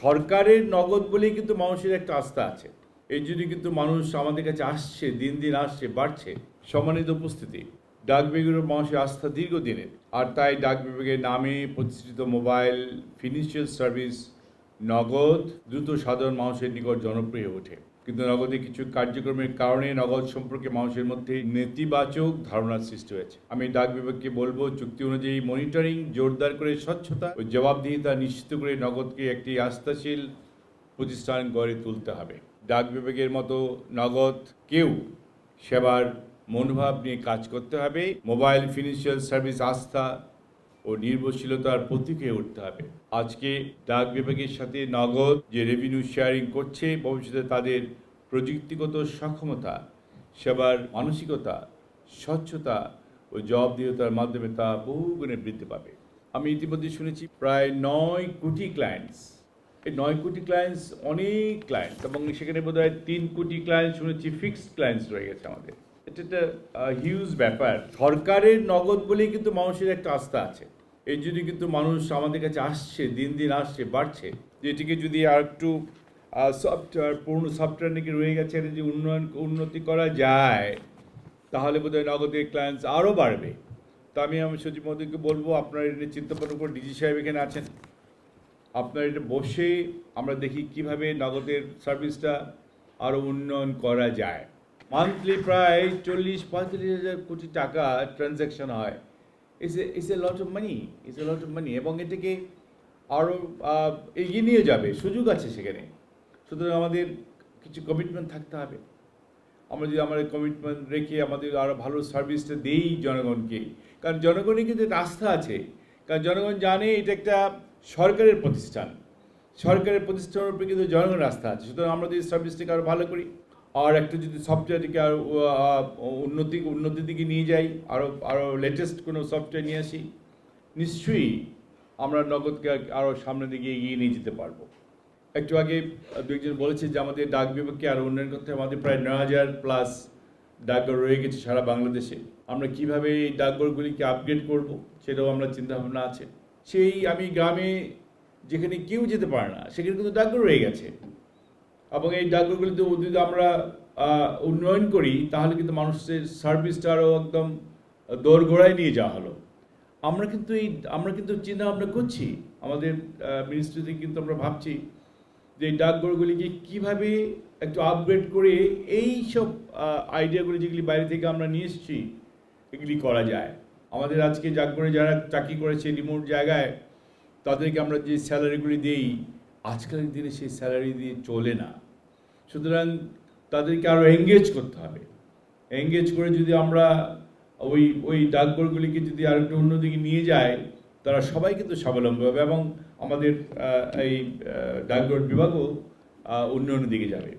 সরকারের নগদ বলেই কিন্তু মানুষের একটা আস্থা আছে। এই জন্য কিন্তু মানুষ আমাদের কাছে আসছে, দিন দিন আসছে, বাড়ছে। সম্মানিত উপস্থিতি, ডাক বিভাগের মানুষের আস্থা দীর্ঘদিনের, আর তাই ডাক বিভাগের নামে প্রতিষ্ঠিত মোবাইল ফিনান্সিয়াল সার্ভিস নগদ দ্রুত সাধারণ মানুষের নিকট জনপ্রিয় ওঠে। কিন্তু নগদে কিছু কার্যক্রমের কারণে নগদ সম্পর্কে মানুষের মধ্যে নেতিবাচক ধারণার সৃষ্টি হয়েছে। আমি ডাক বিভাগকে বলবো, চুক্তি অনুযায়ী মনিটরিং জোরদার করে স্বচ্ছতা ও জবাবদিহিতা নিশ্চিত করে নগদকে একটি আস্থাশীল প্রতিষ্ঠান গড়ে তুলতে হবে। ডাক বিভাগের মতো নগদ কেউ সেবার মনোভাব নিয়ে কাজ করতে হবে। মোবাইল ফিনান্সিয়াল সার্ভিস আস্থা ও নির্ভরশীলতার প্রতীক হয়ে উঠতে হবে। আজকে ডাক বিভাগের সাথে নগদ যে রেভিনিউ শেয়ারিং করছে, ভবিষ্যতে তাদের প্রযুক্তিগত সক্ষমতা, সেবার মানসিকতা, স্বচ্ছতা ও জবাবদিহিতার মাধ্যমে তা বহুগুণে বৃদ্ধি পাবে। আমি ইতিমধ্যে শুনেছি প্রায় 9 কোটি ক্লায়েন্টস। এই 9 কোটি ক্লায়েন্টস অনেক ক্লায়েন্ট, এবং সেখানে বোধহয় 3 কোটি ক্লায়েন্ট শুনেছি ফিক্সড ক্লায়েন্টস রয়ে গেছে আমাদের। এটা একটা হিউজ ব্যাপার। সরকারের নগদ বলেই কিন্তু মানুষের একটা আস্থা আছে। এই জন্য কিন্তু মানুষ আমাদের কাছে আসছে, দিন দিন আসছে, বাড়ছে। যেটিকে যদি আর একটু সফটওয়্যার, পুরনো সফটওয়্যার নাকি রয়ে গেছে, এটা যদি উন্নতি করা যায়, তাহলে বোধহয় নগদের ক্লায়েন্টস আরও বাড়বে। তো আমি সচিব মহোদয়কে বলবো, আপনার এটা চিন্তা ভাবনার উপর ডিজি সাহেব এখানে আছেন, আপনার এটা বসে আমরা দেখি কিভাবে নগদের সার্ভিসটা আরও উন্নয়ন করা যায়। মান্থলি প্রায় 40-45 হাজার কোটি টাকা ট্রানজ্যাকশন হয়। It's a lot of money, এবং এটাকে আরও এগিয়ে নিয়ে যাবে, সুযোগ আছে সেখানে। সুতরাং আমাদের কিছু কমিটমেন্ট থাকতে হবে। আমরা যদি আমাদের কমিটমেন্ট রেখে আমাদের আরও ভালো সার্ভিসটা দিই জনগণকে, কারণ জনগণের কিন্তু একটা আস্থা আছে, কারণ জনগণ জানে এটা একটা সরকারের প্রতিষ্ঠান, সরকারের প্রতিষ্ঠানের উপরে কিন্তু জনগণের আস্থা আছে। সুতরাং আমরা যদি সার্ভিসটাকে আরও ভালো করি, আর একটু যদি সফটওয়্যারটিকে আরও উন্নতির দিকে নিয়ে যাই, আরও লেটেস্ট কোনো সফটওয়্যার নিয়ে আসি, নিশ্চয়ই আমরা নগদকে আরও সামনের দিকে এগিয়ে নিয়ে যেতে পারবো। একটু আগে দুইজন বলেছে যে আমাদের ডাক বিভাগকে আরও উন্নয়ন করতে হবে। আমাদের প্রায় 9,000+ ডাকঘর রয়ে গেছে সারা বাংলাদেশে। আমরা কিভাবে এই ডাকঘরগুলিকে আপগ্রেড করব, সেটাও আমরা চিন্তাভাবনা আছে। আমি গ্রামে যেখানে কেউ যেতে পারে না, সেখানে কিন্তু ডাকঘর রয়ে গেছে, এবং এই ডাকঘরগুলিতে যদি আমরা উন্নয়ন করি, তাহলে কিন্তু মানুষের সার্ভিসটা আরও একদম দোরগোড়ায় নিয়ে যাওয়া হলো। আমরা কিন্তু চিন্তা ভাবনা করছি, আমাদের মিনিস্ট্রিতে কিন্তু আমরা ভাবছি যে এই ডাকঘরগুলিকে কীভাবে একটু আপগ্রেড করে এই সব আইডিয়াগুলি যেগুলি বাইরে থেকে আমরা নিয়ে এসেছি, এগুলি করা যায়। আমাদের আজকে ডাকঘরে যারা চাকরি করেছে রিমোট জায়গায়, তাদেরকে আমরা যে স্যালারিগুলি দিই, আজকালের দিনে সেই স্যালারি দিয়ে চলে না। সুতরাং তাদেরকে আরও এঙ্গেজ করতে হবে। এঙ্গেজ করে যদি আমরা ওই ডাকঘরগুলিকে যদি আর একটু অন্যদিকে নিয়ে যায়, তারা সবাই কিন্তু স্বাবলম্বী হবে, এবং আমাদের এই ডাকঘর বিভাগও উন্নয়নের দিকে যাবে।